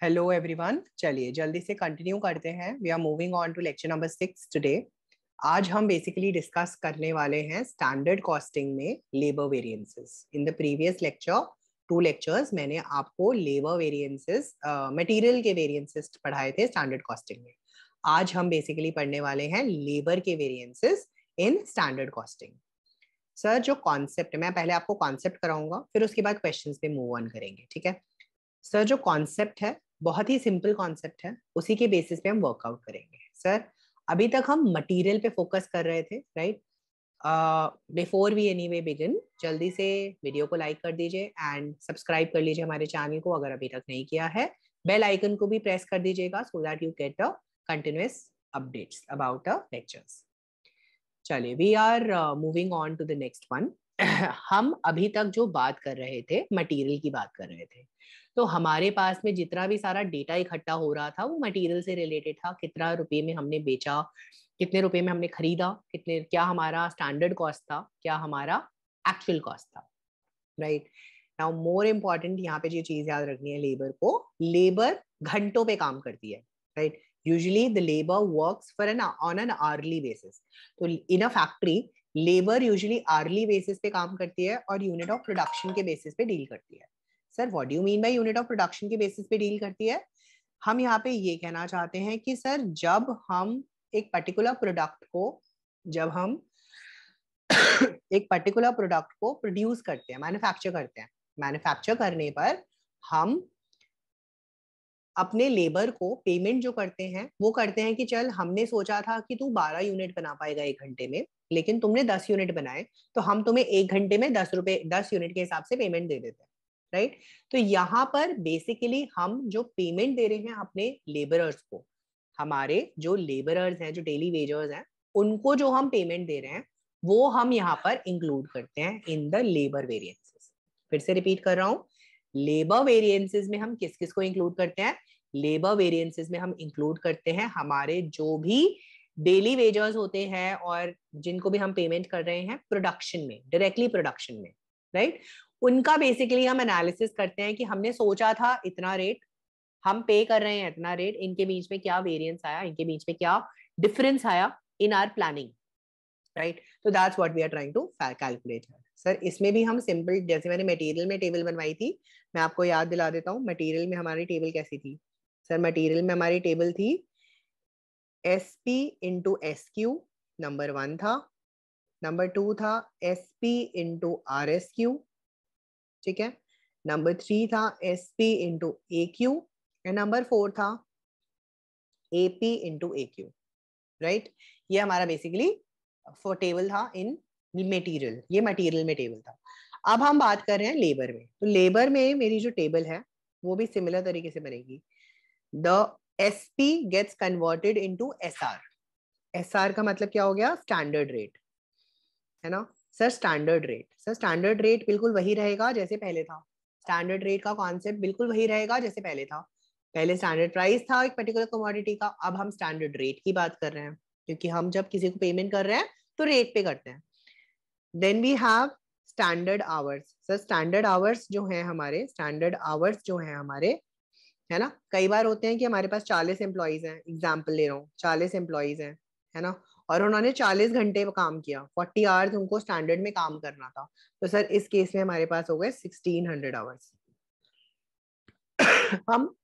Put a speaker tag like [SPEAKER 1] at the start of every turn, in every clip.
[SPEAKER 1] Hello everyone, चलिए जल्दी से कंटिन्यू करते हैं। We are moving on to lecture number 6 today. आज हम बेसिकली डिस्कस करने वाले हैं स्टैंडर्ड कॉस्टिंग में labour variances. In the previous lecture 2 lectures मैंने आपको लेबर वेरिएंसेस, मटेरियल के वेरिएंसेस पढ़ाए थे स्टैंडर्ड कॉस्टिंग में। आज हम बेसिकली पढ़ने वाले हैं लेबर के variances in standard costing. Sir, जो कॉन्सेप्ट मैं पहले आपको कॉन्सेप्ट कराऊंगा, फिर उसके बाद क्वेश्चंस पे मूव ऑन करेंगे, ठीक है। सर, जो कॉन्सेप्ट है बहुत ही सिंपल कॉन्सेप्ट है, उसी के बेसिस पे हम वर्कआउट करेंगे। सर, अभी तक हम मटेरियल पे फोकस कर रहे थे, right. Before we anyway begin, जल्दी से वीडियो को लाइक कर दीजिए एंड सब्सक्राइब कर लीजिए हमारे चैनल को अगर अभी तक नहीं किया है। बेल आइकन को भी प्रेस कर दीजिएगा so that you get a continuous updates about a lectures. चलिए, we are moving on to the next one. हम अभी तक जो बात कर रहे थे, मटेरियल की बात कर रहे थे। तो हमारे पास में जितना भी सारा डेटा इकट्ठा हो रहा था वो मटेरियल से रिलेटेड था। कितना रुपए में हमने बेचा, कितने रुपए में हमने खरीदा, कितने, क्या हमारा स्टैंडर्ड कॉस्ट था, क्या हमारा एक्चुअल कॉस्ट था, राइट। नाउ मोर इम्पॉर्टेंट यहाँ पे जो चीज याद रखनी है, लेबर को, लेबर घंटों पे काम करती है, right. Usually the labour works for an on an hourly basis. तो in a factory labour usually hourly basis पे काम करती है और यूनिट ऑफ प्रोडक्शन के बेसिस पे डील करती है। Sir, what do you mean by unit of production के बेसिस पे डील करती है? हम यहाँ पे ये कहना चाहते हैं कि सर, जब हम एक पर्टिकुलर प्रोडक्ट को जब हम एक पर्टिकुलर प्रोडक्ट को प्रोड्यूस करते हैं, मैन्युफैक्चर करते हैं, मैन्युफैक्चर करने पर हम अपने लेबर को पेमेंट जो करते हैं वो करते हैं कि चल, हमने सोचा था कि तू 12 यूनिट बना पाएगा 1 घंटे में, लेकिन तुमने 10 यूनिट बनाए, तो हम तुम्हें 1 घंटे में 10 रुपए 10 यूनिट के हिसाब से पेमेंट दे देते हैं, राइट। तो यहाँ पर बेसिकली हम जो पेमेंट दे रहे हैं अपने लेबरर्स को, हमारे जो लेबरर्स हैं, जो डेली वेजर्स हैं, उनको जो हम पेमेंट दे रहे हैं वो हम यहाँ पर इंक्लूड करते हैं इन द लेबर वेरिएंसेस। फिर से रिपीट कर रहा हूं, लेबर वेरिएंसेस में हम किस किस को इंक्लूड करते हैं? लेबर वेरिएंसेस में हम इंक्लूड करते हैं हमारे जो भी डेली वेजर्स होते हैं और जिनको भी हम पेमेंट कर रहे हैं प्रोडक्शन में, डायरेक्टली प्रोडक्शन में, राइट। उनका बेसिकली हम एनालिसिस करते हैं कि हमने सोचा था इतना रेट, हम पे कर रहे हैं इतना रेट, इनके बीच में क्या वेरिएंस आया, इनके बीच में क्या डिफरेंस आया इन आर प्लानिंग, राइट। तो that's what we are trying to calculate. Sir, इसमें भी हम सिंपल, जैसे मैंने मटेरियल में टेबल बनवाई थी, मैं आपको याद दिला देता हूँ मटेरियल में हमारी टेबल कैसी थी। सर, मटेरियल में हमारी टेबल थी SP इंटू SQ, नंबर 1 था। नंबर 2 था SP इंटू RSQ, ठीक है। नंबर 3 था SP into AQ and number 4 था AP इंटू AQ, राइट। ये हमारा बेसिकली फॉर टेबल था इन मटेरियल, ये मटेरियल में टेबल था। अब हम बात कर रहे हैं लेबर में। तो लेबर में मेरी जो टेबल है वो भी सिमिलर तरीके से बनेगी। The SP gets converted into SR। SR का मतलब क्या हो गया? स्टैंडर्ड रेट, है ना। Sir, standard rate, sir standard rate बिल्कुल वही रहेगा जैसे पहले था। स्टैंडर्ड रेट का कॉन्सेप्ट बिल्कुल वही रहेगा जैसे पहले था। पहले स्टैंडर्ड प्राइस था एक पर्टिकुलर कमोडिटी का, अब हम स्टैंडर्ड रेट की बात कर रहे हैं, क्योंकि हम जब किसी को पेमेंट कर रहे हैं तो रेट पे करते हैं। Then we have standard hours. Sir, standard hours जो है हमारे, स्टैंडर्ड आवर्स जो है हमारे, है ना। कई बार होते हैं कि हमारे पास 40 एम्प्लॉइज हैं, एग्जाम्पल ले रहा हूँ, 40 एम्प्लॉइज हैं, है ना, और उन्होंने 40 घंटे काम किया, 40 आवर्स उनको स्टैंडर्ड में काम करना था। तो सर, इस केस में हमारे पास हो गए 1600 आवर्स। हम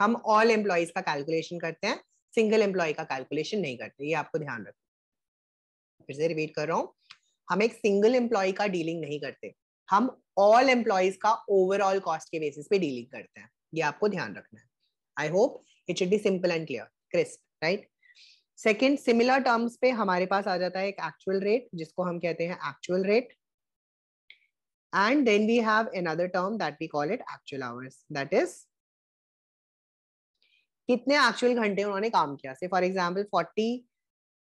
[SPEAKER 1] हम ऑल एम्प्लॉइज का कैलकुलेशन करते हैं, सिंगल एम्प्लॉय का कैलकुलेशन नहीं करते, ये आपको ध्यान रखना। फिर से रिपीट कर रहा हूँ, हम एक सिंगल एम्प्लॉय का डीलिंग नहीं करते, हम ऑल एम्प्लॉइज का ओवरऑल कॉस्ट के बेसिस पे डीलिंग करते हैं, ये आपको ध्यान रखना है। I hope it should be simple and clear, crisp, right. Second, similar terms पे हमारे पास आ जाता है एक एक्चुअल रेट, जिसको हम कहते हैं actual rate, and then we have another term that we call it actual hours, that is कितने एक्चुअल घंटे उन्होंने काम किया। से फॉर एग्जांपल 40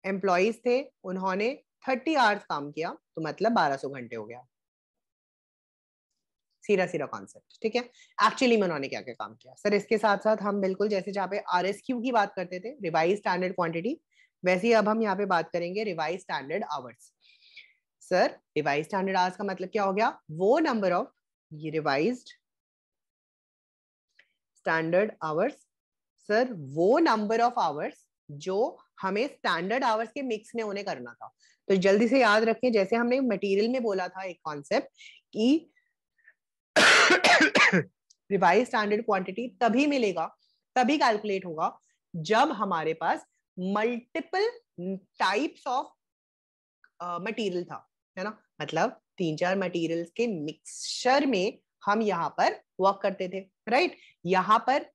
[SPEAKER 1] एम्प्लॉइज थे, उन्होंने 30 आवर्स काम किया, तो मतलब 1200 घंटे हो गया। सीधा सीधा कॉन्सेप्ट, ठीक है। एक्चुअली में उन्होंने क्या क्या काम किया। सर, इसके साथ साथ हम बिल्कुल जैसे जहाँ पे RSQ की बात करते थे, रिवाइज स्टैंडर्ड क्वांटिटी, वैसे ही अब हम यहाँ पे बात करेंगे revise standard hours. Sir, revise standard hours का मतलब क्या हो गया? वो नंबर ऑफ, ये रिवाइज्ड स्टैंडर्ड आवर्स, सर वो नंबर ऑफ आवर्स जो हमें स्टैंडर्ड आवर्स के मिक्स में उन्हें करना था। तो जल्दी से याद रखें, जैसे हमने मटेरियल में बोला था एक कॉन्सेप्ट कि रिवाइज स्टैंडर्ड क्वांटिटी तभी मिलेगा, तभी कैलकुलेट होगा जब हमारे पास मल्टीपल टाइप्स ऑफ मटेरियल था, है ना। मतलब 3-4 मटेरियल्स के मिक्सचर में हम यहाँ पर वर्क करते थे, राइट। यहाँ पर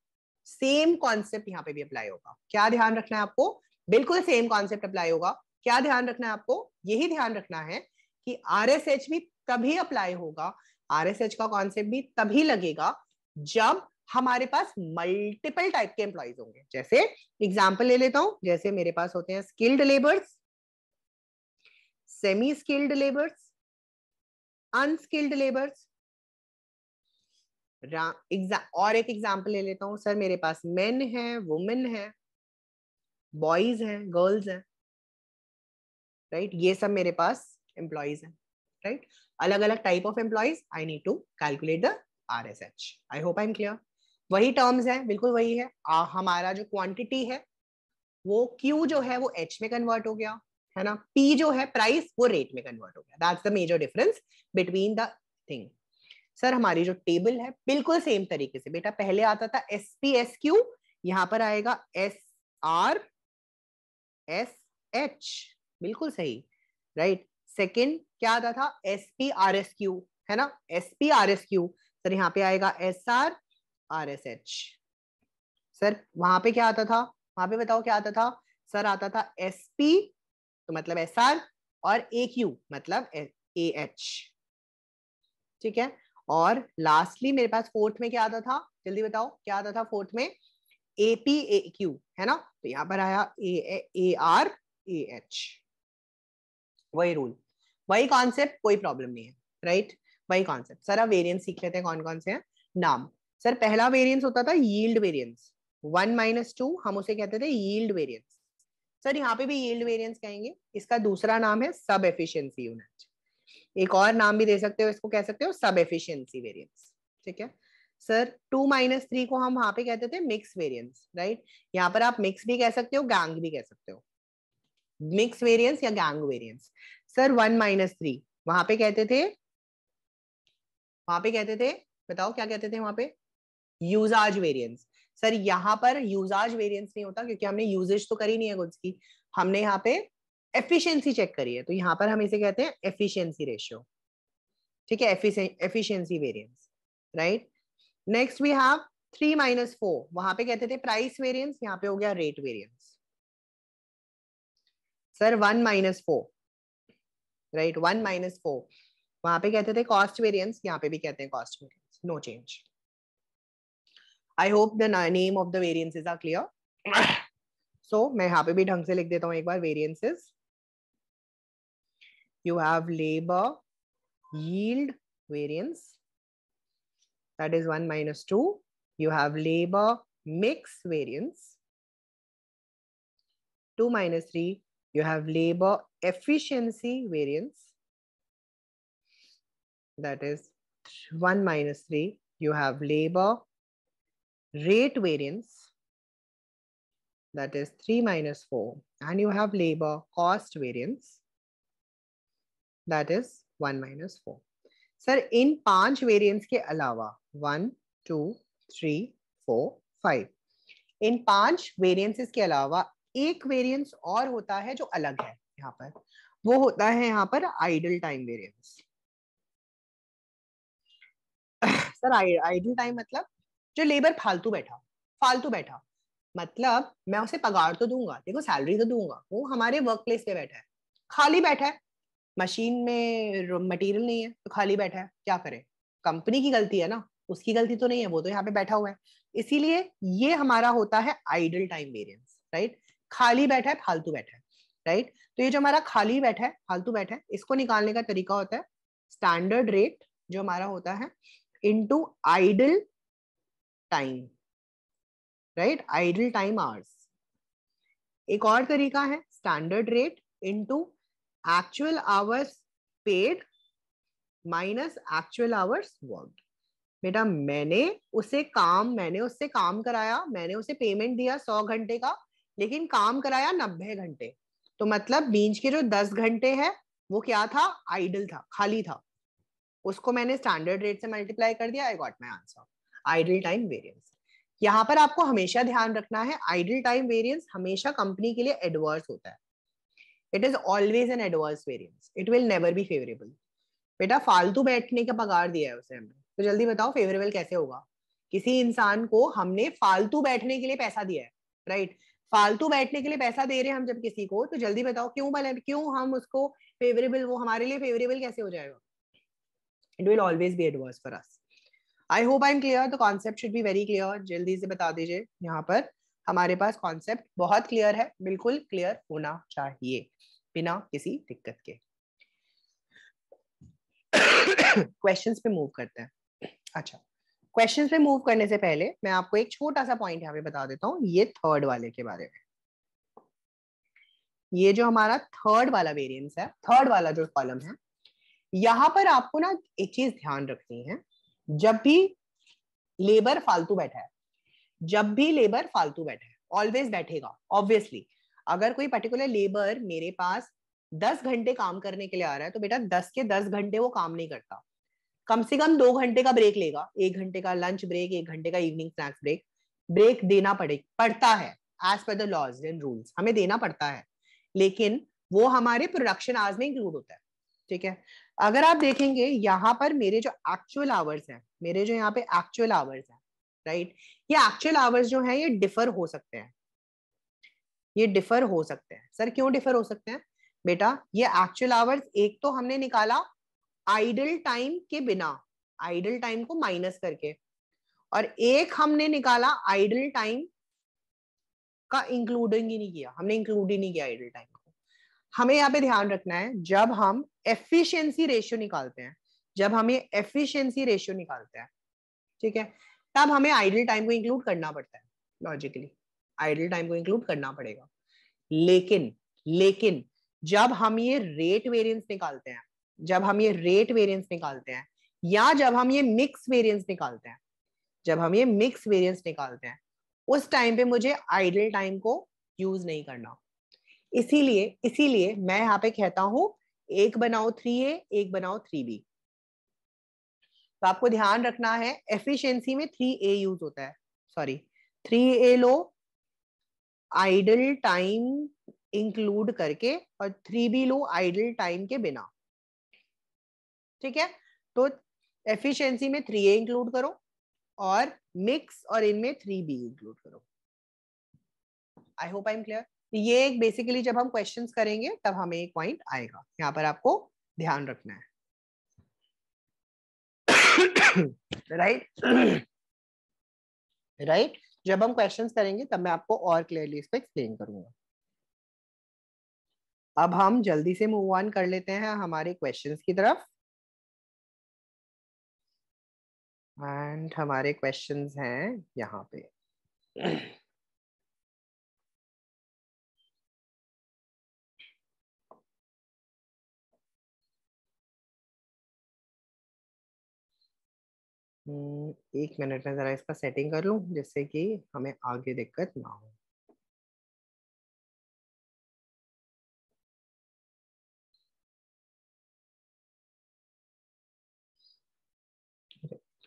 [SPEAKER 1] सेम कॉन्सेप्ट यहाँ पे भी अप्लाई होगा। क्या ध्यान रखना है आपको? बिल्कुल सेम कॉन्सेप्ट अप्लाई होगा। क्या ध्यान रखना है आपको? यही ध्यान रखना है कि आरएसएच भी तभी अप्लाई होगा, आरएसएच का कॉन्सेप्ट भी तभी लगेगा जब हमारे पास मल्टीपल टाइप के एम्प्लॉइज होंगे। जैसे एग्जाम्पल ले लेता हूं, जैसे मेरे पास होते हैं skilled labours, semi skilled labours, unskilled labours. और एक एग्जाम्पल ले लेता हूं, सर मेरे पास मेन है, वुमेन है, बॉयज हैं, गर्ल्स हैं, राइट। ये सब मेरे पास एम्प्लॉइज हैं, राइट। अलग अलग type of employees, I need to calculate the RSH. I hope I am clear. वही टर्म्स है, बिल्कुल वही है। हमारा जो क्वांटिटी है वो क्यू जो है वो एच में कन्वर्ट हो गया, है ना। पी जो है प्राइस, वो रेट में कन्वर्ट हो गया। That's the major difference between the thing. Sir हमारी जो टेबल है बिल्कुल सेम तरीके से, बेटा पहले आता था एस पी एस क्यू, यहां पर आएगा एस आर एस एच, बिल्कुल सही, राइट। सेकंड क्या आता था? S P R S Q, है ना, S P R S Q. Sir यहाँ पे आएगा S R S H. Sir वहां पे क्या आता था? वहां पे बताओ क्या आता था? सर आता था एस पी तो मतलब एस आर, और ए क्यू मतलब ए एच, ठीक है। और लास्टली मेरे पास फोर्थ में क्या आता था? जल्दी बताओ क्या आता था फोर्थ में? ए पी ए क्यू, है ना। तो यहां पर आया ए आर ए एच। वही रूल, वही कॉन्सेप्ट, कोई प्रॉब्लम नहीं है, राइट। वही कॉन्सेप्ट। सर अब वेरिएंस सीख लेते हैं, कौन कौन से हैं नाम। सर पहला वेरिएंस होता था यील्ड वेरिएंस, 1-2 हम उसे कहते थे यील्ड वेरिएंस। सर यहाँ पे भी यील्ड वेरिएंस कहेंगे। इसका दूसरा नाम है सब एफिशिएंसी यूनिट। एक और नाम भी दे सकते हो, इसको कह सकते हो सब एफिशिएंसी वेरिएंस, ठीक है। सर 2-3 को हम वहां पे कहते थे मिक्स वेरिएंस, राइट। यहाँ पर आप मिक्स भी कह सकते हो, गैंग भी कह सकते हो, मिक्स वेरिएंस या गैंग वेरिएंस। सर 1-3 वहां पे कहते थे, बताओ क्या कहते थे वहां पे? यूजाज वेरिएंस। सर यहाँ पर यूजाज वेरिएंस नहीं होता, क्योंकि हमने यूजेज तो करी नहीं है गुड्स की, हमने यहाँ पे एफिशिएंसी चेक करी है, तो यहाँ पर हम इसे कहते हैं एफिशिएंसी रेशियो, ठीक है, efficiency variance, right. Next we have 3-4, वहां पे कहते थे प्राइस वेरिएंस, यहाँ पे हो गया रेट वेरिएंस। सर 1-4, राइट, 1-4 वहां पे कहते थे कॉस्ट वेरिएंस, यहाँ पे भी कहते हैं cost variance, no change. I hope the name of the variances are clear. So मैं यहाँ पे भी ढंग से लिख देता हूँ एक बार variances. You have labour yield variance, that is 1-2. You have labor mix variance, 2-3. You have labor efficiency variance, that is 1-3. You have labor rate variance, that is 3-4. And you have labor cost variance, that is 1-4. Sir in 5 variance के अलावा 1, 2, 3, 4, 5, इन 5 variances के अलावा एक variance और होता है जो अलग है यहाँ पर, वो होता है यहाँ पर idle time variance. Sir idle time मतलब जो लेबर फालतू बैठा, मतलब मैं उसे पगार तो दूंगा, देखो सैलरी तो दूंगा, वो हमारे वर्क प्लेस पे बैठा है, खाली बैठा है, मशीन में मटेरियल नहीं है तो खाली बैठा है, क्या करे? कंपनी की गलती है ना, उसकी गलती तो नहीं है, वो तो यहाँ पे बैठा हुआ है। इसीलिए ये हमारा होता है आइडल टाइम वेरिएंस, राइट। खाली बैठा है, फालतू बैठा है, राइट। तो ये जो हमारा खाली बैठा है, फालतू बैठा है, इसको निकालने का तरीका होता है स्टैंडर्ड रेट जो हमारा होता है into idle time, right, idol time hours. एक और तरीका है standard rate into actual hours paid minus actual hours worked. बेटा मैंने उससे काम कराया, मैंने उसे पेमेंट दिया 100 घंटे का, लेकिन काम कराया 90 घंटे। तो मतलब बीच के जो 10 घंटे है वो क्या था, आइडल था, खाली था। उसको मैंने स्टैंडर्ड रेट से मल्टीप्लाई कर दिया, I got my answer, idle time variance. यहाँ पर आपको हमेशा ध्यान रखना है, आइडल टाइम वेरिएंस हमेशा कंपनी के लिए एडवर्स होता है। It is always an adverse variance, it will never be favourable. बेटा फालतू बैठने का पगार दिया है उसे हमने, तो जल्दी बताओ फेवरेबल कैसे होगा? किसी इंसान को हमने फालतू बैठने के लिए पैसा दिया है, राइट? फालतू बैठने के लिए पैसा दे रहे हैं हम जब किसी को, तो जल्दी बताओ क्यों भले, क्यों हम उसको फेवरेबल, वो हमारे लिए फेवरेबल कैसे हो जाएगा? It will always be adverse for us. I hope I am clear, the concept should be very clear. जल्दी से बता दीजिए, यहाँ पर हमारे पास कॉन्सेप्ट बहुत क्लियर है, बिल्कुल क्लियर होना चाहिए बिना किसी दिक्कत के। क्वेश्चंस पे मूव करते हैं। अच्छा, क्वेश्चंस पे मूव करने से पहले मैं आपको एक छोटा सा पॉइंट यहाँ पे बता देता हूँ, ये थर्ड वाले के बारे में। ये जो हमारा थर्ड वाला वेरिएंस है, थर्ड वाला जो कॉलम है, यहाँ पर आपको ना एक चीज ध्यान रखनी है। जब भी लेबर फालतू बैठा है, जब भी लेबर फालतू बैठा है, ऑलवेज बैठेगा ऑब्वियसली। अगर कोई पर्टिकुलर लेबर मेरे पास 10 घंटे काम करने के लिए आ रहा है, तो बेटा 10 के 10 घंटे वो काम नहीं करता, कम से कम 2 घंटे का ब्रेक लेगा, 1 घंटे का लंच ब्रेक, 1 घंटे का इवनिंग स्नैक्स ब्रेक। ब्रेक देना पड़ता है, as per the laws and rules हमें देना पड़ता है, लेकिन वो हमारे प्रोडक्शन आवर्स में इंक्लूड होता है, ठीक है? अगर आप देखेंगे यहाँ पर मेरे जो एक्चुअल आवर्स हैं, मेरे जो यहाँ पे एक्चुअल आवर्स हैं, राइट, ये एक्चुअल आवर्स जो है ये डिफर हो सकते हैं, ये डिफर हो सकते हैं। सर क्यों डिफर हो सकते हैं? बेटा ये एक्चुअल आवर्स एक तो हमने निकाला आइडल टाइम के बिना, आइडल टाइम को माइनस करके, और एक हमने निकाला आइडल टाइम का इंक्लूडिंग ही नहीं किया, हमने इंक्लूड ही नहीं किया आइडल टाइम को। हमें यहाँ पे ध्यान रखना है, जब हम एफिशिएंसी रेशियो निकालते हैं, जब हम ये एफिशिएंसी रेशियो निकालते हैं, ठीक है, तब हमें आइडल टाइम को इंक्लूड करना पड़ता है, लॉजिकली आइडल टाइम को इंक्लूड करना पड़ेगा। लेकिन लेकिन जब हम ये रेट वेरिएंस निकालते हैं, जब हम ये रेट वेरिएंस निकालते हैं, या जब हम ये मिक्स वेरिएंस निकालते हैं, जब हम ये मिक्स वेरिएंस निकालते हैं, उस टाइम पे मुझे आइडल टाइम को यूज नहीं करना। इसीलिए इसीलिए मैं यहाँ पे कहता हूं एक बनाओ 3A, एक बनाओ 3B। तो आपको ध्यान रखना है, एफिशिएंसी में 3A यूज होता है, सॉरी 3A लो आइडल टाइम इंक्लूड करके, और 3B लो आइडल टाइम के बिना, ठीक है? तो एफिशिएंसी में 3A इंक्लूड करो, और मिक्स और इनमें 3B इंक्लूड करो। आई होप आई एम क्लियर। ये एक बेसिकली जब हम क्वेश्चंस करेंगे तब हमें एक पॉइंट आएगा, यहाँ पर आपको ध्यान रखना है, राइट? राइट, जब हम क्वेश्चंस करेंगे तब मैं आपको और क्लियरली इस पे एक्सप्लेन करूंगा। अब हम जल्दी से मूव ऑन कर लेते हैं हमारे क्वेश्चंस की तरफ, एंड हमारे क्वेश्चंस हैं यहाँ पे। एक मिनट में जरा इसका सेटिंग कर लूं, जिससे कि हमें आगे दिक्कत ना हो।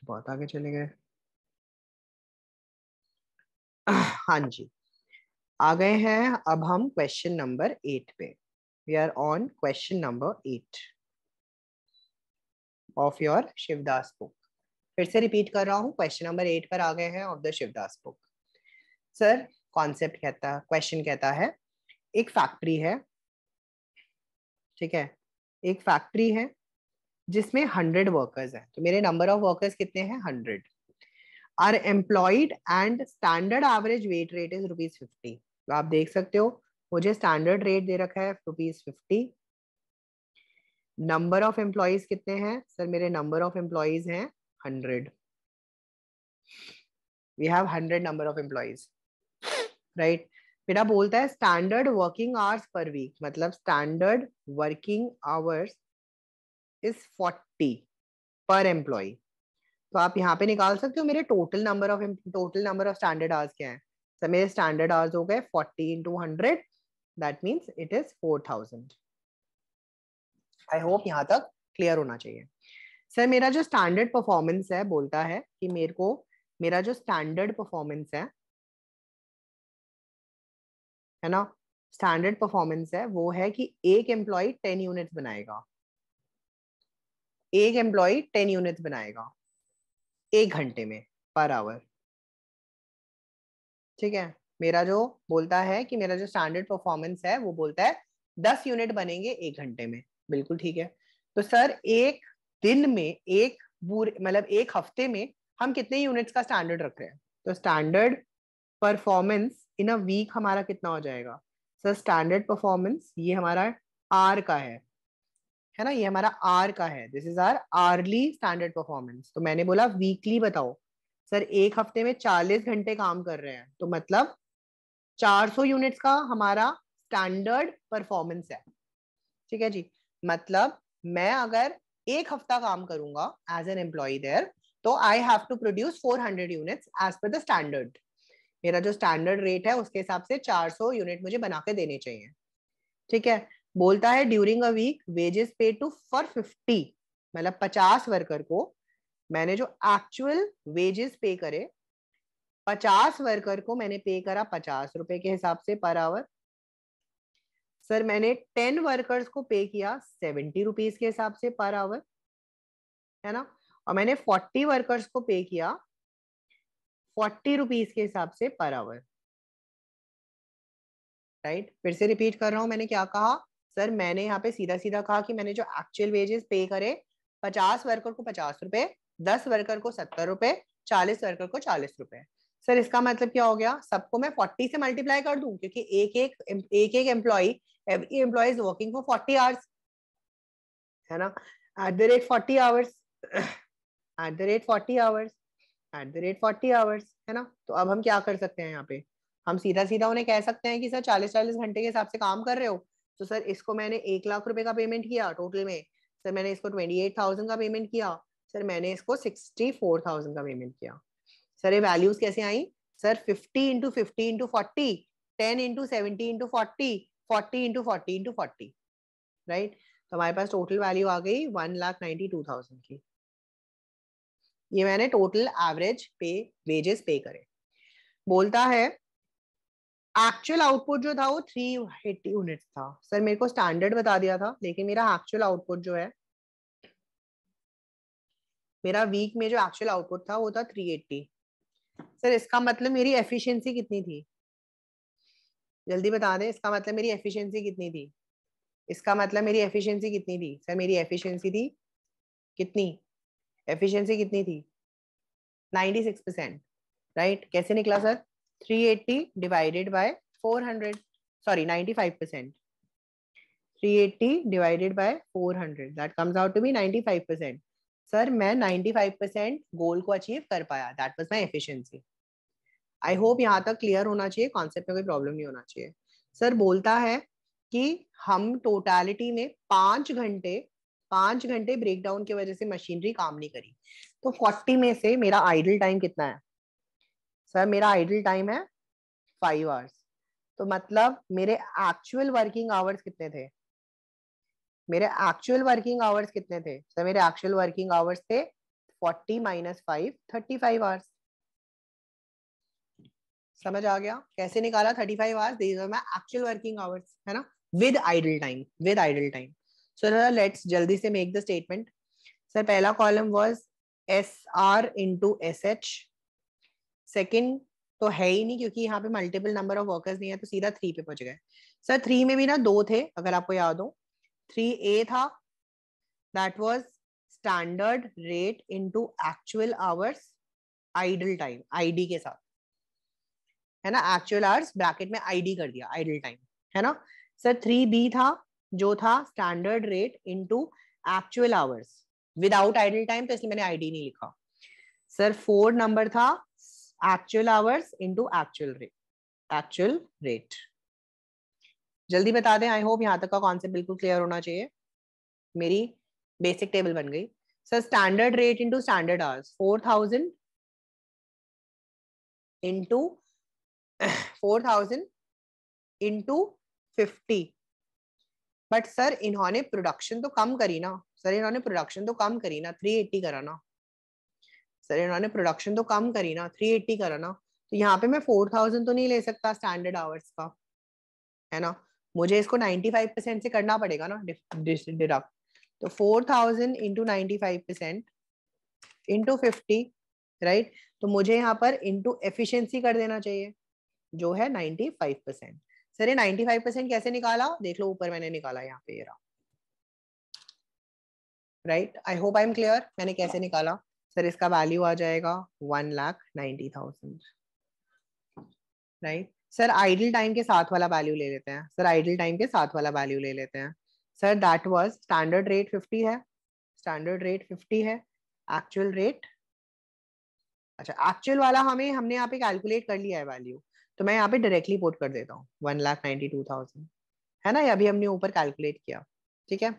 [SPEAKER 1] बहुत आगे चले गए। हाँ जी, आ गए हैं अब हम क्वेश्चन नंबर 8 पे। We are on question number 8 of your Shivdas book. फिर से रिपीट कर रहा हूँ, क्वेश्चन नंबर 8 पर आ गए हैं of the Shivdas book. Sir concept कहता, क्वेश्चन कहता है, एक फैक्ट्री है, ठीक है, एक फैक्ट्री है जिसमें 100 वर्कर्स हैं। तो मेरे नंबर ऑफ वर्कर्स कितने हैं? 100 are employed and standard average wage rate is ₹50। तो आप देख सकते हो मुझे स्टैंडर्ड रेट दे रखा है ₹50। नंबर ऑफ एम्प्लॉयज कितने हैं? सर मेरे नंबर ऑफ एम्प्लॉयज हैं 100। We have 100 number of employees, right? फिर आप बोलता है standard working hours per week, मतलब standard working hours is 40 per employ. तो आप यहाँ पे निकाल सकते हो मेरे total number of standard hours क्या है। सर मेरे स्टैंडर्ड आवर्स हो गए 40 into 100, that means it is 4000। I hope यहाँ तक क्लियर होना चाहिए। सर मेरा जो स्टैंडर्ड परफॉर्मेंस है बोलता है कि मेरे को मेरा जो स्टैंडर्ड परफॉर्मेंस है ना, स्टैंडर्ड परफॉर्मेंस है वो है कि एक एम्प्लॉय 10 यूनिट्स बनाएगा, एक एम्प्लॉय 10 यूनिट्स बनाएगा 1 घंटे में पर आवर। ठीक है, मेरा जो बोलता है कि मेरा जो स्टैंडर्ड परफॉर्मेंस है वो बोलता है 10 यूनिट बनेंगे 1 घंटे में। बिल्कुल ठीक है। तो सर एक दिन में, एक मतलब एक हफ्ते में हम कितने यूनिट्स का स्टैंडर्ड रख रहे हैं? तो standard performance in a week हमारा कितना हो जाएगा? सर स्टैंडर्ड परफॉर्मेंस ये हमारा आर का है ना, ये हमारा आर का है। This is our hourly standard performance. तो मैंने बोला वीकली बताओ। सर एक हफ्ते में 40 घंटे काम कर रहे हैं, तो मतलब 400 यूनिट्स का हमारा स्टैंडर्ड परफॉर्मेंस है। ठीक है जी। मतलब मैं अगर एक हफ्ता काम करूंगा as an employee there, so I have to produce 400 units as per the standard. मेरा जो स्टैंडर्ड रेट है उसके हिसाब से 400 यूनिट मुझे बना के देने चाहिए। ठीक है। बोलता है ड्यूरिंग अ वीक वेजेस पे टू फॉर 50, मतलब 50 वर्कर को मैंने जो एक्चुअल वेजेस पे करे, 50 वर्कर को मैंने पे करा 50 रुपए के हिसाब से पर आवर। सर मैंने 10 वर्कर्स को पे किया 70 रुपीज के हिसाब से पर आवर, है ना। और मैंने 40 वर्कर्स को पे किया 40 रुपीज के हिसाब से पर आवर। राइट, फिर से रिपीट कर रहा हूं, मैंने क्या कहा? सर मैंने यहाँ पे सीधा सीधा कहा कि मैंने जो एक्चुअल वेजेस पे करे, 50 वर्कर को 50 रुपए, 10 वर्कर को 70 रुपए, 40 वर्कर को 40 रुपए। सर इसका मतलब क्या हो गया? सबको मैं 40 से मल्टीप्लाई कर दूं, क्योंकि एक एक employee, every employee is working for 40 hours, है ना। At the rate 40 hours, at the rate 40 hours, at the rate 40 hours, है ना। तो अब हम क्या कर सकते हैं यहाँ पे? हम सीधा सीधा उन्हें कह सकते हैं कि सर 40-40 घंटे के हिसाब से काम कर रहे हो, तो सर इसको मैंने 1 लाख रुपए का पेमेंट किया टोटल में, सर मैंने इसको 28,000 का पेमेंट किया, सर मैंने इसको 64,000 का पेमेंट किया। सर ये वैल्यूज कैसे आई? Sir 50 into 50 into 40, 10 into 70 into 40, 40 into 40 into 40, right. तो हमारे पास टोटल वैल्यू आ गई 1,92,000 की। ये मैंने टोटल एवरेज पे वेजेस पे करे। बोलता है एक्चुअल आउटपुट जो था वो 380 यूनिट्स था। सर मेरे को स्टैंडर्ड बता दिया था, लेकिन मेरा एक्चुअल आउटपुट जो है, मेरा वीक में जो एक्चुअल आउटपुट था वो था 380। सर इसका मतलब मेरी एफिशिएंसी कितनी थी? जल्दी बता दें, इसका मतलब मेरी एफिशिएंसी कितनी थी? इसका मतलब मेरी एफिशिएंसी कितनी थी? सर मेरी एफिशिएंसी थी कितनी? एफिशिएंसी कितनी थी? 96%। राइट, कैसे निकला सर? 380 divided by 400, sorry 95%। 380 divided by 400, that comes out to be 95%। सर मैं 95% गोल को अचीव कर पाया, that was my efficiency. I hope यहाँ तक क्लियर होना चाहिए, कॉन्सेप्ट में कोई प्रॉब्लम नहीं होना चाहिए। सर बोलता है कि हम टोटालिटी में 5 घंटे, 5 घंटे ब्रेकडाउन की वजह से मशीनरी काम नहीं करी, तो 40 में से मेरा आइडल टाइम कितना है? सर मेरा आइडल टाइम है 5 आवर्स। तो मतलब मेरे एक्चुअल वर्किंग आवर्स कितने थे? मेरे एक्चुअल वर्किंग आवर्स कितने थे? सर मेरे एक्चुअल वर्किंग आवर्स थे 40 माइनस 5, 35 आवर्स। समझ आ गया कैसे निकाला 35 hours? These are my actual working hours, है ना, with idle time, with idle time. So let's जल्दी से मेक द स्टेटमेंट। सर पहला column was S R into S H. Second तो है ही नहीं, क्योंकि यहाँ पे मल्टीपल नंबर ऑफ वर्कर्स नहीं है, तो सीधा 3 पे पहुंच गए। सर 3 में भी ना 2 थे, अगर आपको याद हो। 3A था, that was standard rate into actual hours, idle time ID के साथ, है ना। एक्चुअल आवर्स ब्रैकेट में आईडी कर दिया, आइडल टाइम, है ना। सर 3B था, जो था standard rate into actual hours without idol time, तो इसलिए मैंने आईडी नहीं लिखा। सर 4 नंबर था actual hours into actual rate, actual rate. जल्दी बता दें, आई होप यहाँ तक का कॉन्सेप्ट बिल्कुल क्लियर होना चाहिए। मेरी बेसिक टेबल बन गई। Sir standard rate into standard hours 4000 into 4000 into 50। But sir इन्होंने प्रोडक्शन तो कम करी ना, सर इन्होंने प्रोडक्शन तो कम करी ना, 380 करा ना, सर इन्होंने प्रोडक्शन तो कम करी ना, 380 करा ना, तो यहाँ पे मैं 4000 तो नहीं ले सकता स्टैंडर्ड आवर्स का, है ना, मुझे इसको 95% से करना पड़ेगा ना डिडक्ट। तो 4000 इंटू 95% इंटू 50, राइट, तो मुझे यहाँ पर इंटू एफिशिएंसी कर देना चाहिए जो है 95%। सर ये 95% कैसे निकाला, देख लो ऊपर मैंने निकाला यहाँ पे, ये रहा, right. I hope I am clear मैंने कैसे निकाला। सर इसका वैल्यू आ जाएगा 1,90,000, राइट। सर आइडल टाइम के साथ वाला वैल्यू ले लेते हैं, सर आइडल टाइम के साथ वाला वैल्यू ले लेते हैं। Sir that was standard rate 50 है, स्टैंडर्ड रेट 50 है, एक्चुअल रेट, अच्छा एक्चुअल वाला हमने यहाँ पे कैलकुलेट कर लिया है वैल्यू, तो मैं यहाँ पे डायरेक्टली पुट कर देता हूँ 1,92,000, है ना, ये अभी हमने ऊपर कैलकुलेट किया, ठीक है।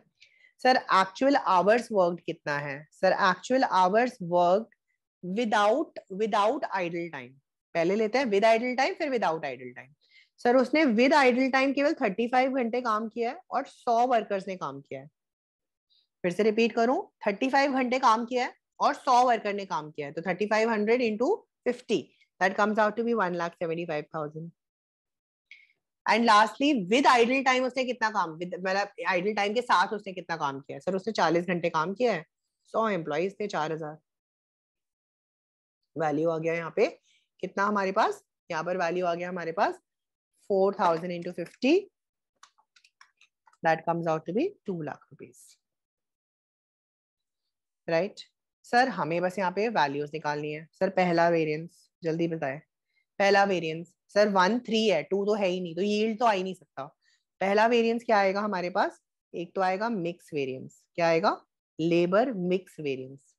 [SPEAKER 1] सर एक्चुअल आवर्स वर्कड कितना है, sir actual hours worked without without idle time, पहले लेते हैं विद आइडल टाइम फिर विदाउट आइडल टाइम। सर उसने विद आइडल टाइम केवल 35 घंटे काम किया है और 100 वर्कर्स ने काम किया है। फिर से रिपीट करूं, 35 घंटे काम किया है और 100 वर्कर ने काम किया है, तो 3500 into 50 that comes out to be 1,75,000। And lastly with idle time उसने कितना काम, मतलब आइडल टाइम के साथ उसने कितना काम किया है, सर उसने 40 घंटे काम किया है, 100 एम्प्लॉइज थे, 4000, वैल्यू आ गया यहाँ पे कितना हमारे पास, यहाँ पर वैल्यू आ गया हमारे पास 4000 into 50 that comes out to be 2 lakh rupees, right. Sir हमें बस यहाँ पे वैल्यूज निकालनी है। सर पहला वेरिएंस जल्दी बताए, पहला वेरिएंस सर 1 3 है, 2 तो है ही नहीं, तो यील्ड तो आ ही नहीं सकता। पहला वेरिएंस क्या आएगा हमारे पास, एक तो आएगा मिक्स वेरिएंस, क्या आएगा, लेबर मिक्स वेरिएंस,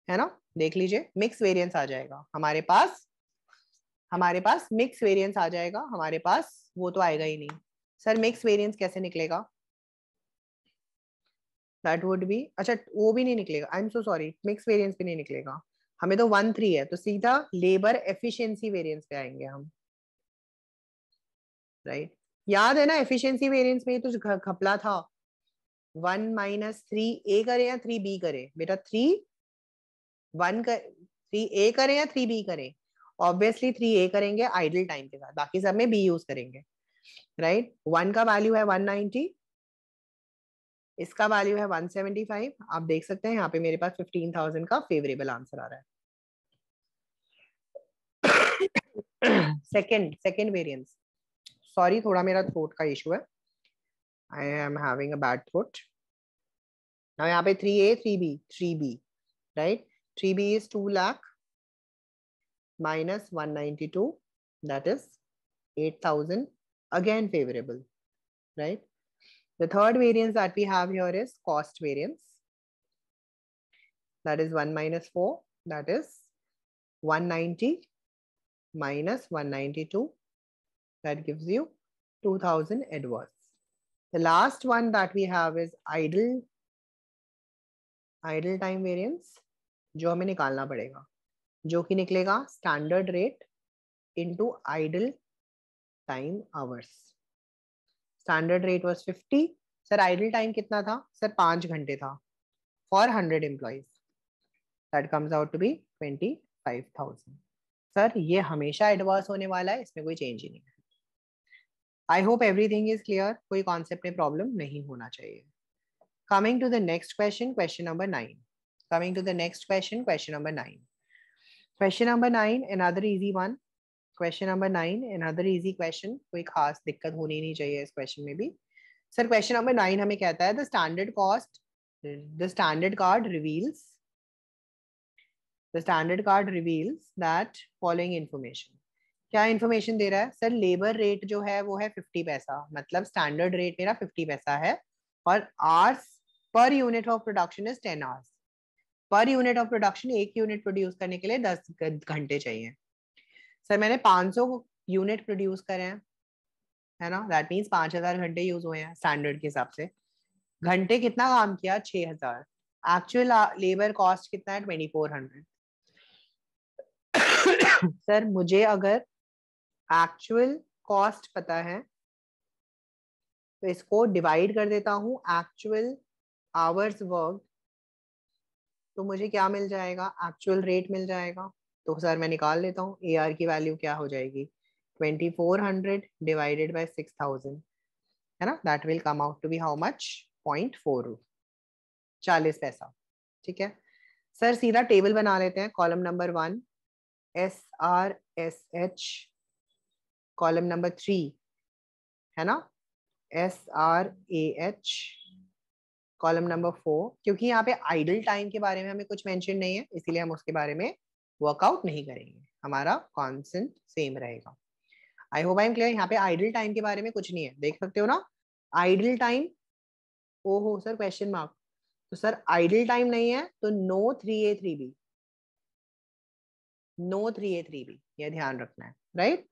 [SPEAKER 1] है ना, देख लीजिए मिक्स वेरिएंस आ जाएगा हमारे पास, हमारे पास मिक्स वेरिएंस आ जाएगा हमारे पास, वो तो आएगा ही नहीं। सर मिक्स वेरिएंस कैसे निकलेगा, दैट वुड बी, अच्छा वो भी नहीं निकलेगा, I am so sorry, mix variance भी नहीं निकलेगा, हमें तो 1 3 है, तो सीधा लेबर एफिशिएंसी वेरिएंस पे आएंगे हम, राइट। याद है ना एफिशिएंसी वेरिएंस में तो घपला था, 1 - 3 A करे या 3B करे, बेटा 3 A करें या 3B करें, ऑब्वियसली 3A करेंगे आइडल टाइम के साथ, बाकी सब में B यूज करेंगे, राइट। 1 का वैल्यू है 190, इसका वैल्यू है 175, आप देख सकते हैं यहाँ पे मेरे पास 15,000 का फेवरेबल आंसर आ रहा है। सेकंड वेरिएंस, सॉरी थोड़ा मेरा थ्रोट का इशू है, I am having a bad throat. now यहाँ पे 3A 3B, right, 3B is 2 lakh minus 192, that is 8,000, again favorable, right. The third variance that we have here is cost variance, that is 1 minus 4, that is 190 minus 192, that gives you 2,000 adverse. The last one that we have is idle time variance, जो हमें निकालना पड़ेगा, जो कि निकलेगा standard rate into idle time hours. Standard rate was 50, sir idle time कितना था, sir 5 घंटे था for 100 employees, that comes out to be 25,000। Sir ये हमेशा एडवर्स होने वाला है, इसमें कोई चेंज ही नहीं है। I hope everything is clear, कोई कॉन्सेप्ट में प्रॉब्लम नहीं होना चाहिए। Coming to the next question, question number 9, coming to the next question, question number 9, question number 9 another easy one, question number 9 another easy question, कोई खास दिक्कत होनी नहीं चाहिए इस क्वेश्चन में भी। सर क्वेश्चन नंबर 9 हमें कहता है the standard cost, the standard card reveals, the standard card reveals that following information, क्या इन्फॉर्मेशन दे रहा है, सर लेबर रेट जो है वो है 50 पैसा, मतलब स्टैंडर्ड रेट मेरा 50 पैसा है, और hours per unit of production is 10 hours, per unit of production, एक यूनिट प्रोड्यूस करने के लिए 10 घंटे चाहिए। सर मैंने 500 यूनिट प्रोड्यूस करे हैं, है ना, दैट मीन्स 5,000 घंटे यूज हुए हैं स्टैंडर्ड के हिसाब से, घंटे कितना काम किया, 6,000, एक्चुअल लेबर कॉस्ट कितना है 2400। सर मुझे अगर एक्चुअल कॉस्ट पता है तो इसको डिवाइड कर देता हूँ एक्चुअल आवर्स वर्क, तो मुझे क्या मिल जाएगा, एक्चुअल रेट मिल जाएगा। तो सर मैं निकाल लेता हूँ, ए आर की वैल्यू क्या हो जाएगी, 2400 डिवाइडेड बाय 6000, है ना, that will come out to be how much, 0.4, 40 पैसा। ठीक है सर, सीधा टेबल बना लेते हैं। Column number 1 SRSH, column number 3 है ना SRAH, कॉलम नंबर 4, क्योंकि यहाँ पे आइडल टाइम के बारे में हमें कुछ मेंशन नहीं है इसीलिए हम उसके बारे में वर्कआउट नहीं करेंगे, हमारा कॉन्सेंट सेम रहेगा। आई होप आई एम क्लियर। यहाँ पे आइडल टाइम के बारे में कुछ नहीं है, देख सकते हो ना आइडल टाइम। ओहो सर क्वेश्चन मार्क, तो सर आइडल टाइम नहीं है तो नो 3A3B, नो 3A3B, ये ध्यान रखना है, right.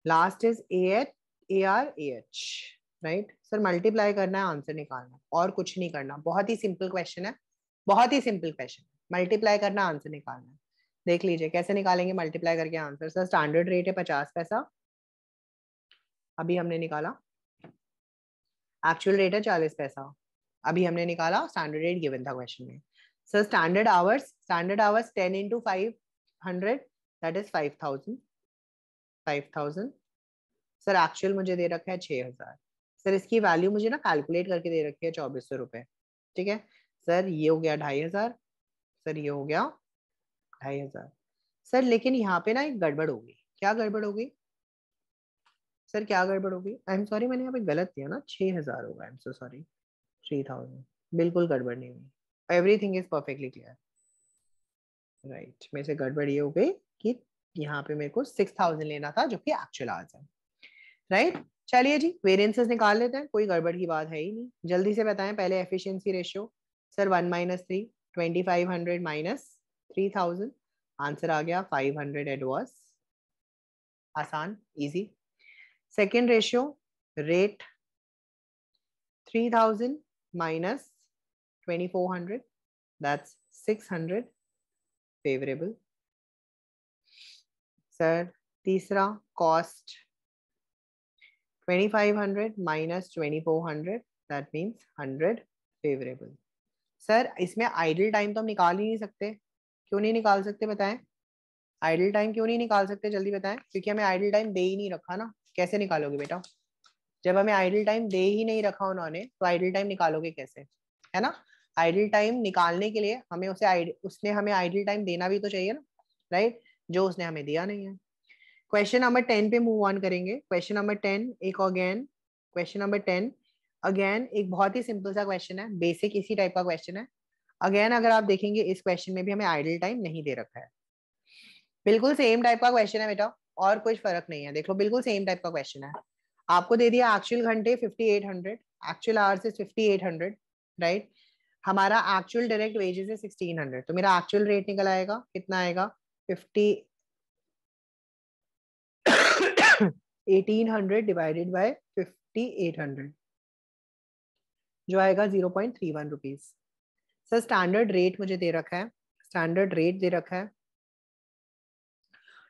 [SPEAKER 1] Last is ARAH, right. Sir multiply करना है, आंसर निकालना, और कुछ नहीं करना, बहुत ही सिंपल क्वेश्चन है, बहुत ही सिंपल क्वेश्चन। मल्टीप्लाई करना, आंसर निकालना है। देख लीजिए कैसे निकालेंगे मल्टीप्लाई करके आंसर। सर स्टैंडर्ड रेट है 50 पैसा, अभी हमने निकाला। एक्चुअल रेट है 40 पैसा, अभी हमने निकाला। स्टैंडर्ड रेट गिवन था क्वेश्चन में। Sir standard hours 10 into 500 that is 5000। Sir actual मुझे दे रखा है 6000। सर इसकी वैल्यू मुझे ना कैलकुलेट करके दे रखी है 2400 रुपए। ठीक है सर, ये हो गया 2500, सर ये हो गया 2500। सर लेकिन यहाँ पे ना एक गड़बड़ होगी। क्या गड़बड़ होगी सर, क्या गड़बड़ होगी? आई एम सॉरी, मैंने यहाँ पे गलत दिया ना, 6000 होगा। आई एम सो सॉरी, 3000, बिल्कुल गड़बड़ नहीं हुई, everything is perfectly clear, right. मेरे से गड़बड़ ये हो गई कि यहाँ पे मेरे को 6000 लेना था जो कि एक्चुअल आवर्स है, राइट। चलिए जी वेरिएंसेस निकाल लेते हैं, कोई गड़बड़ की बात है ही नहीं। जल्दी से बताएं पहले efficiency ratio. Sir 1 - 3, 2500 minus 3000, answer आ गया 500। एट वॉज आसान, easy. Second ratio, rate 3000 minus 2400, that's 600, favourable. Sir तीसरा, cost 2500 minus 2400, that means 100, favourable. Sir इसमें आइडल टाइम तो हम निकाल ही नहीं सकते, क्यों नहीं निकाल सकते बताएं? आइडल टाइम क्यों नहीं निकाल सकते, जल्दी बताएं। क्योंकि हमें आइडल टाइम दे ही नहीं रखा ना, कैसे निकालोगे बेटा? जब हमें आइडल टाइम दे ही नहीं रखा उन्होंने तो आइडल टाइम निकालोगे कैसे, है ना। आइडल टाइम निकालने के लिए हमें उसने हमें आइडल टाइम देना भी तो चाहिए ना, राइट, जो उसने हमें दिया नहीं है। क्वेश्चन नंबर 10 पे मूव ऑन करेंगे। क्वेश्चन नंबर 10 एक अगेन, क्वेश्चन नंबर 10 अगेन एक बहुत ही सिंपल सा क्वेश्चन है, बेसिक इसी टाइप का क्वेश्चन है। अगेन अगर आप देखेंगे इस क्वेश्चन में भी हमें आइडल टाइम नहीं दे रखा है, बिल्कुल सेम टाइप का क्वेश्चन है बेटा, और कुछ फर्क नहीं है। देख लो बिल्कुल सेम टाइप का क्वेश्चन है। आपको दे दिया एक्चुअल घंटे 5800, एक्चुअल आवर्स इज 5800, राइट। हमारा एक्चुअल डायरेक्ट वेजेस है 1600, तो मेरा एक्चुअल रेट निकल आएगा, कितना आएगा, 1800 डिवाइडेड बाय 5800, जो आएगा 0.31 रुपीज। सर स्टैंडर्ड रेट मुझे दे रखा है, स्टैंडर्ड रेट दे रखा है,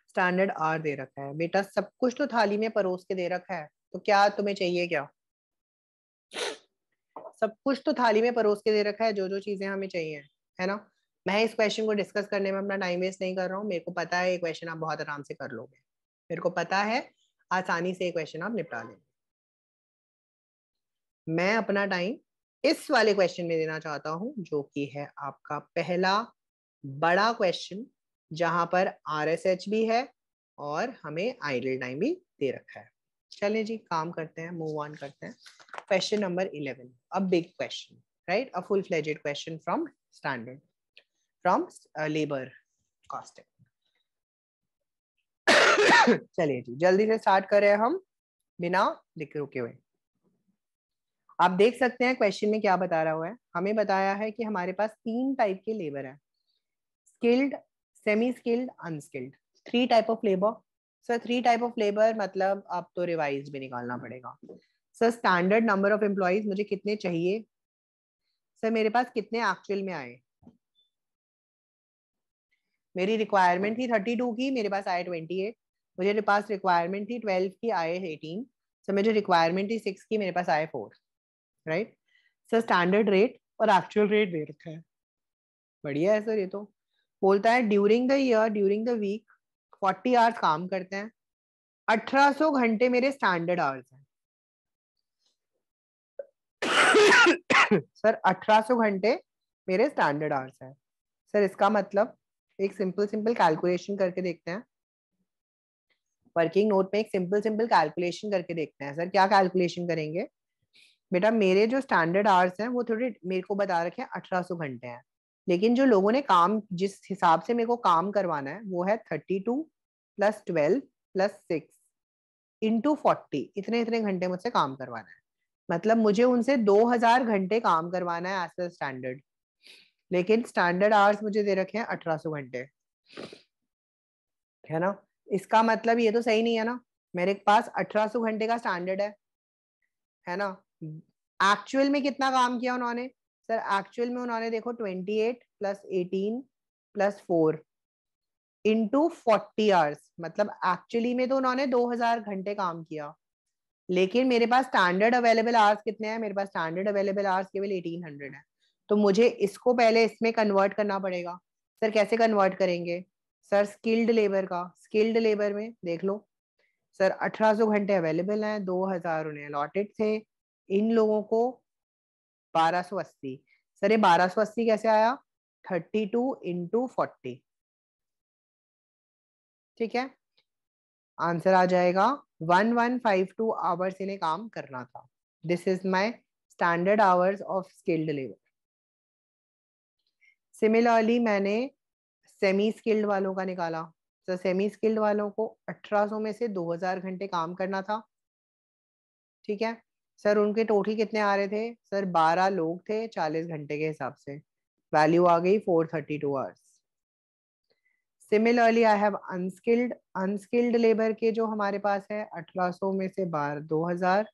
[SPEAKER 1] स्टैंडर्ड आर दे रखा है। बेटा सब कुछ तो थाली में परोस के दे रखा है, तो क्या तुम्हें चाहिए क्या? सब कुछ तो थाली में परोस के दे रखा है, जो जो चीजें हमें चाहिए, है ना। मैं इस क्वेश्चन को डिस्कस करने में अपना टाइम वेस्ट नहीं कर रहा हूँ, मेरे को पता है ये क्वेश्चन आप बहुत आराम से कर लोगे, मेरे को पता है आसानी से ये क्वेश्चन आप निपटा लेंगे। मैं अपना टाइम इस वाले क्वेश्चन में देना चाहता हूं, जो कि है आपका पहला बड़ा क्वेश्चन, जहां पर RSH भी है और हमें आइडल टाइम भी दे रखा है। चलिए जी काम करते हैं, मूव ऑन करते हैं। Question number 11, a big question, right, a full fledged question from standard, from labour costing. चलिए जी जल्दी से स्टार्ट करें हम, बिना रुके हुए। आप देख सकते हैं क्वेश्चन में क्या बता रहा हुआ है। हमें बताया है कि हमारे पास 3 टाइप के लेबर है, skilled, semi skilled, unskilled, 3 type of labour. Sir 3 type of labour मतलब आप तो रिवाइज भी निकालना पड़ेगा। Sir standard number of employees मुझे कितने चाहिए, सर मेरे पास कितने एक्चुअल में आए? मेरी रिक्वायरमेंट थी 32 की, मेरे पास आए 28। मुझे पास रिक्वायरमेंट थी 12 की, आए 18। सर मुझे रिक्वायरमेंट थी 6 की, मेरे पास आए 4। राइट सर, स्टैंडर्ड रेट और एक्चुअल रेट दे रखा है। बढ़िया है सर। ये तो बोलता है during the year, during the week 40 hours काम करते हैं, 1800 घंटे मेरे स्टैंडर्ड आवर्स हैं। सर 1800 घंटे मेरे स्टैंडर्ड आवर्स हैं। सर इसका मतलब एक सिंपल सिंपल कैलकुलेशन करके देखते हैं। वर्किंग नोट में एक सिंपल सिंपल कैलकुलेशन करके देखते हैं। सर क्या कैलकुलेशन करेंगे? बेटा मेरे जो स्टैंडर्ड आवर्स हैं वो थोड़े मेरे को बता रखे हैं 1800 घंटे हैं, लेकिन जो लोगों ने काम जिस हिसाब से मेरे को काम करवाना है वो है 32 प्लस 12 प्लस 6 इंटू 40। इतने इतने घंटे मुझसे काम करवाना है। मतलब मुझे उनसे 2000 घंटे काम करवाना है एज पर स्टैंडर्ड, लेकिन स्टैंडर्ड आवर्स मुझे दे रखे हैं 1800 घंटे, है ना? इसका मतलब ये तो सही नहीं है ना। मेरे पास 1800 घंटे का स्टैंडर्ड है ना? एक्चुअल में कितना काम किया उन्होंने? सर एक्चुअल में उन्होंने देखो 28 प्लस 18 प्लस 4 इंटू 40 आवर्स, मतलब एक्चुअली में तो उन्होंने 2000 घंटे काम किया, लेकिन मेरे पास स्टैंडर्ड अवेलेबल आवर्स कितने हैं? मेरे पास स्टैंडर्ड अवेलेबल आवर्स केवल 1800 है। तो मुझे इसको पहले इसमें कन्वर्ट करना पड़ेगा। सर कैसे कन्वर्ट करेंगे? सर स्किल्ड लेबर का, स्किल्ड लेबर में देख लो सर 1800 घंटे अवेलेबल हैं, 2000 उन्हें अलॉटेड थे, इन लोगों को 1280। सर ये 1280 कैसे आया? 32 इंटू 40। ठीक है, आंसर आ जाएगा 1152 आवर्स इन्हें काम करना था। This is my standard hours of skilled labour. Similarly मैंने सेमी स्किल्ड वालों का निकाला। तो सेमी स्किल्ड वालों को 1800 में से 2000 घंटे काम करना था। ठीक है सर, उनके टोटल कितने आ रहे थे? सर 12 लोग थे 40 घंटे के हिसाब से, वैल्यू आ गई 432 hours. Similarly I have unskilled, unskilled labour के जो हमारे पास है 1800 में से 12 2000,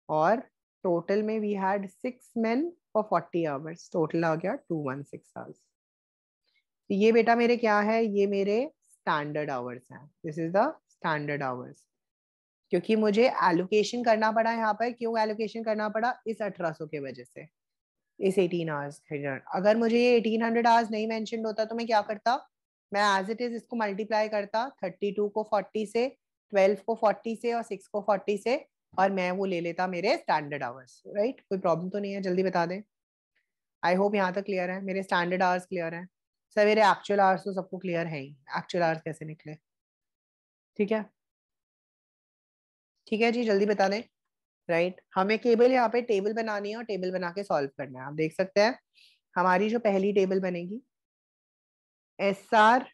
[SPEAKER 1] और टोटल में we had 6 men for 40 hours, total आ गया 216 आवर्स। तो ये बेटा मेरे क्या है? ये मेरे स्टैंडर्ड आवर्स हैं। This is the standard hours. क्योंकि मुझे एलोकेशन करना पड़ा यहाँ पर। क्यों एलोकेशन करना पड़ा? इस 1800 के वजह से, इस 18 आवर्स। अगर मुझे ये 1800 आवर्स नहीं मेंशन होता तो मैं क्या करता? मैं एज इट इज इसको मल्टीप्लाई करता 32 को 40 से, 12 को 40 से और 6 को 40 से, और मैं वो ले लेता मेरे स्टैंडर्ड आवर्स। राइट, कोई प्रॉब्लम तो नहीं है? जल्दी बता दें। आई होप यहाँ तक क्लियर है। मेरे स्टैंडर्ड आवर्स क्लियर है। सर मेरे एक्चुअल आवर्स तो सबको क्लियर है ही, एक्चुअल आवर्स कैसे निकले? ठीक है, ठीक है जी, जल्दी बता दें। राइट हमें केवल यहाँ पे टेबल बनानी है और टेबल बना के सॉल्व करना है। आप देख सकते हैं हमारी जो पहली टेबल बनेगी, S R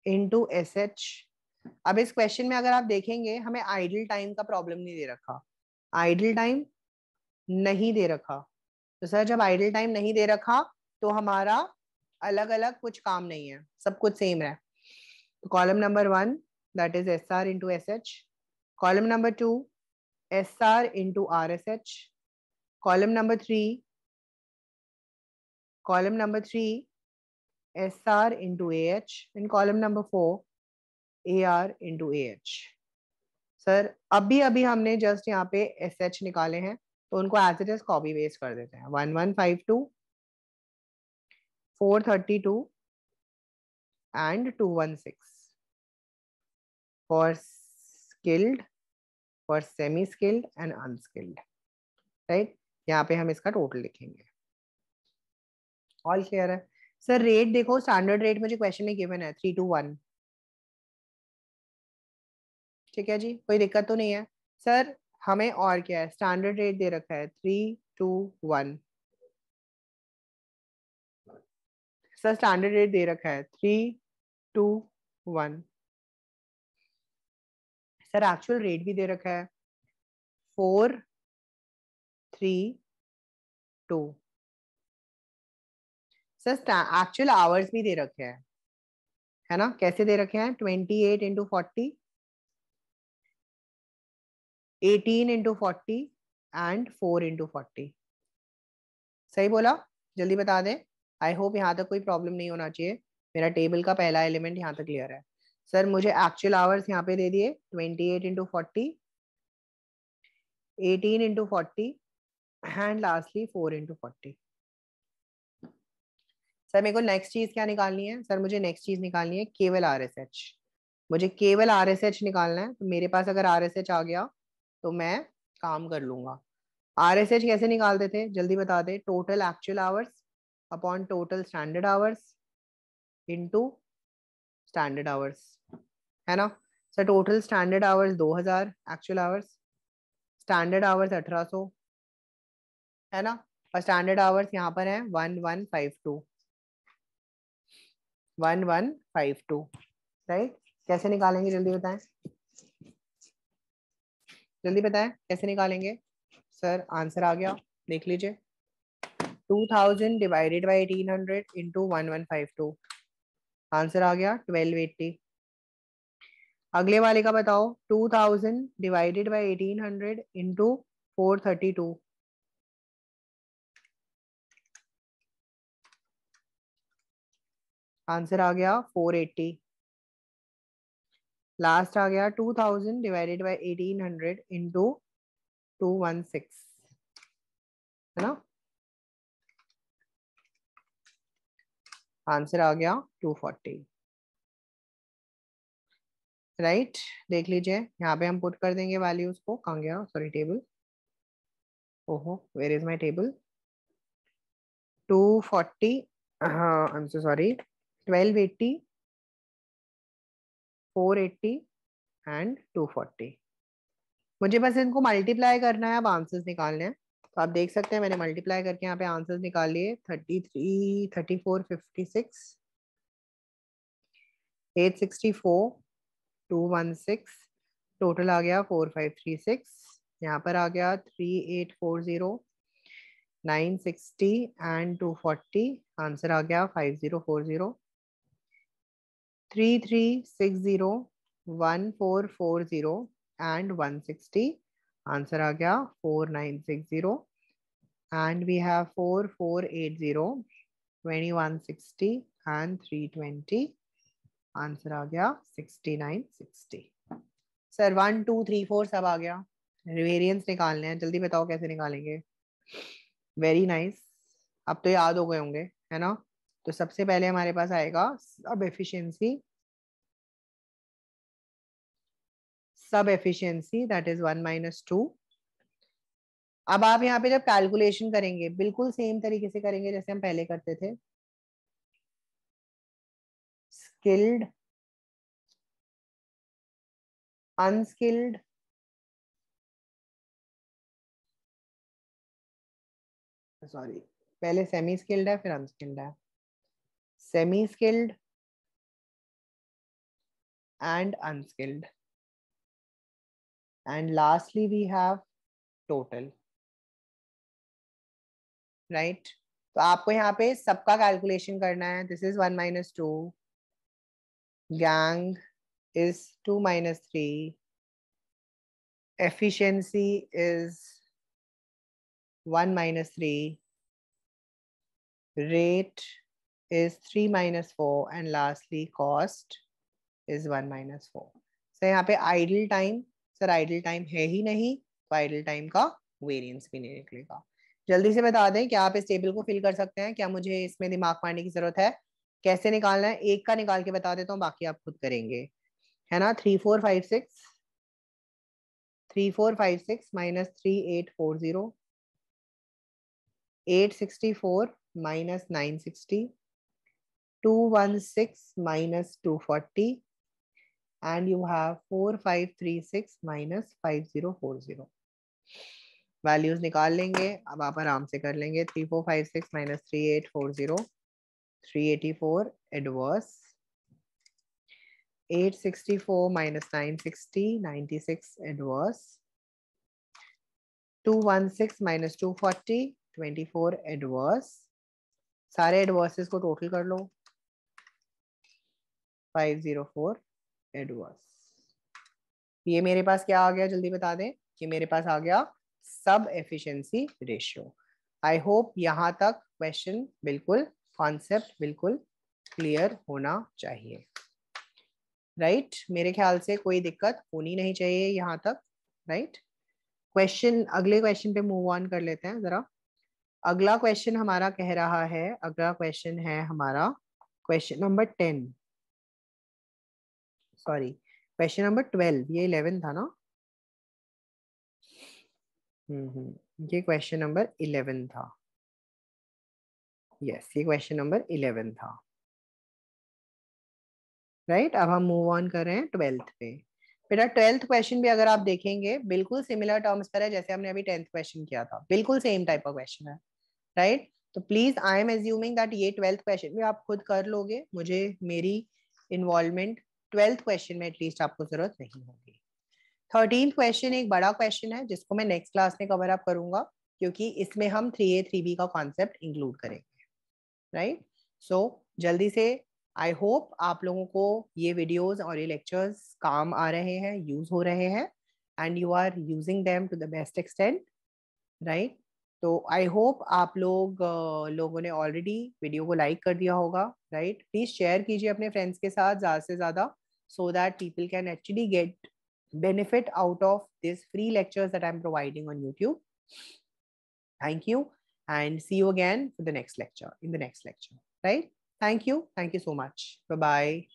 [SPEAKER 1] into S H. अब इस क्वेश्चन में अगर आप देखेंगे हमें आइडल टाइम का प्रॉब्लम नहीं दे रखा, आइडल टाइम नहीं दे रखा। तो सर जब आइडल टाइम नहीं दे रखा तो हमारा अलग अलग कुछ काम नहीं है, सब कुछ सेम है। तो column number 1 that is S R into S H, column number 2 S R into R S H, column number 3, column number 3 S R into A H, and column number 4 A R into A H. Sir अभी अभी हमने just यहाँ पे S H निकाले हैं, तो उनको as it is copy paste कर देते हैं। 1152, 432 and 216 for skilled, for semi skilled and unskilled. Right, यहाँ पे हम इसका टोटल लिखेंगे। ऑल क्लियर है? सर रेट देखो, स्टैंडर्ड रेट मुझे क्वेश्चन में गिवन है 3 to 1। ठीक है जी, कोई दिक्कत तो नहीं है? सर हमें और क्या है? स्टैंडर्ड रेट दे रखा है 3 to 1। सर स्टैंडर्ड रेट दे रखा है 3 to 1। सर एक्चुअल रेट भी दे रखा है 432। सर एक्चुअल आवर्स भी दे रखे हैं, है ना? कैसे दे रखे हैं? 28 इंटू 40, 18 इंटू 40 एंड 4 इंटू 40। सही बोला? जल्दी बता दे। आई होप यहाँ तक कोई प्रॉब्लम नहीं होना चाहिए। मेरा टेबल का पहला एलिमेंट यहाँ तक क्लियर है। सर मुझे एक्चुअल आवर्स यहाँ पे दे दिए 28 into 40, 18 into 40 and lastly 4 into 40। Sir मेरे को नेक्स्ट चीज क्या निकालनी है? सर मुझे नेक्स्ट चीज निकालनी है केवल RSH। मुझे केवल RSH निकालना है। तो मेरे पास अगर RSH आ गया तो मैं काम कर लूंगा। RSH कैसे निकालते थे जल्दी बता दे। Total actual hours upon total standard hours into standard hours, है ना? Sir total standard hours 2000, actual hours standard hours 1800, है ना? और स्टैंडर्ड आवर्स यहाँ पर है 1152, 1152, राइट? कैसे निकालेंगे जल्दी बताएं, जल्दी बताएं कैसे निकालेंगे। सर आंसर आ गया, देख लीजिए। 2000 डिवाइडेड बाई 1800 इंटू 1152, आंसर आ गया 1280। अगले वाले का बताओ। 2000 डिवाइडेड बाई 1800 इंटू 432, आंसर आ गया 480। लास्ट आ गया 2000 डिवाइडेड बाई 1800 इंटू 216, है ना? आंसर आ गया 240, राइट? देख लीजिए यहाँ पे हम पुट कर देंगे वैल्यूज को। कहाँ गया, सॉरी टेबल, ओहो वेयर इज माय टेबल। 240, हाँ I am so sorry, 1280, 480 and 240। मुझे बस इनको मल्टीप्लाई करना है, अब आंसर्स निकालने हैं। तो आप देख सकते हैं मैंने मल्टीप्लाई करके यहाँ पे आंसर्स निकाल लिए। 33, 34, 56, 864, 216, टोटल आ गया 4536। यहाँ पर आ गया 3840, 960 एंड 240, आंसर आ गया 5040। 3360, 1440 एंड 160, आंसर आ गया 4960 and we have 4480, 2160 and 320, answer आ गया 6960। सर 1 2 3 4 सब आ गया। वेरिएंस निकालने हैं, जल्दी बताओ कैसे निकालेंगे। वेरी नाइस, अब तो याद हो गए होंगे, है ना? तो सबसे पहले हमारे पास आएगा सब एफिशिएंसी, सब एफिशिएंसी दैट इज 1 माइनस 2। अब आप यहाँ पे जब कैलकुलेशन करेंगे बिल्कुल सेम तरीके से करेंगे जैसे हम पहले करते थे। स्किल्ड, अनस्किल्ड, सॉरी पहले सेमी स्किल्ड है फिर अनस्किल्ड है। Semi skilled and unskilled and lastly we have total, right? तो आपको यहाँ पे सबका कैलकुलेशन करना है। This is 1 minus 2, gang is 2 minus 3, efficiency is 1 minus 3, rate is 3 minus 4 and lastly cost is 1 minus 4। Sir यहाँ पे idle time, sir idle time है ही नहीं तो आइडल टाइम का वेरिएंस भी नहीं निकलेगा। जल्दी से बता दें क्या आप इस टेबल को फिल कर सकते हैं, क्या मुझे इसमें दिमाग मारने की जरूरत है? कैसे निकालना है एक का निकाल के बता देता हूँ, बाकी आप खुद करेंगे, है ना? 3456, 3456 minus 3840, 864 minus 960, 216 minus 240 and you have 4536 minus 5040। Values निकाल लेंगे, अब आप आराम से कर लेंगे। 3456 minus 3840, 384 adverse, 864 minus 960, 96 adverse, 216 minus 240, 24 adverse। सारे एडवर्सेस को टोटल कर लो, 504 एडवर्स। ये मेरे पास क्या आ गया जल्दी बता दें। कि मेरे पास आ गया सब एफिशिएंसी रेशियो। आई होप यहाँ तक क्वेश्चन बिल्कुल, कॉन्सेप्ट बिल्कुल क्लियर होना चाहिए, राइट मेरे ख्याल से कोई दिक्कत होनी नहीं चाहिए यहाँ तक, राइट क्वेश्चन, अगले क्वेश्चन पे मूव ऑन कर लेते हैं जरा। अगला क्वेश्चन हमारा कह रहा है, अगला क्वेश्चन है हमारा question number 10, sorry question number 12, ये 11 था ना। ये क्वेश्चन नंबर 11 था, यस ये क्वेश्चन नंबर 11 था, राइट अब हम मूव ऑन कर रहे हैं 12th पे। बेटा 12th क्वेश्चन भी अगर आप देखेंगे बिल्कुल सिमिलर टर्म्स पर है जैसे हमने अभी 10th क्वेश्चन किया था, बिल्कुल सेम टाइप का क्वेश्चन है, राइट तो please I am assuming that ये 12th क्वेश्चन भी आप खुद कर लोगे, मुझे मेरी इन्वॉल्वमेंट 12th क्वेश्चन में एटलीस्ट आपको जरूरत नहीं होगी। 13th क्वेश्चन एक बड़ा क्वेश्चन है जिसको मैं नेक्स्ट क्लास में कवर अप करूंगा, क्योंकि इसमें हम 3A 3B का कॉन्सेप्ट इंक्लूड करेंगे, राइट सो जल्दी से आई होप आप लोगों को ये वीडियोस और ये लेक्चर्स काम आ रहे हैं, यूज हो रहे हैं, and you are using them to the best extent, right तो आई होप आप लोगों ने ऑलरेडी वीडियो को लाइक कर दिया होगा, राइट प्लीज शेयर कीजिए अपने फ्रेंड्स के साथ ज़्यादा से ज़्यादा, so that people can actually get benefit out of these free lectures that I'm providing on YouTube. Thank you and see you again for the next lecture, in the next lecture, right? Thank you so much. Bye bye.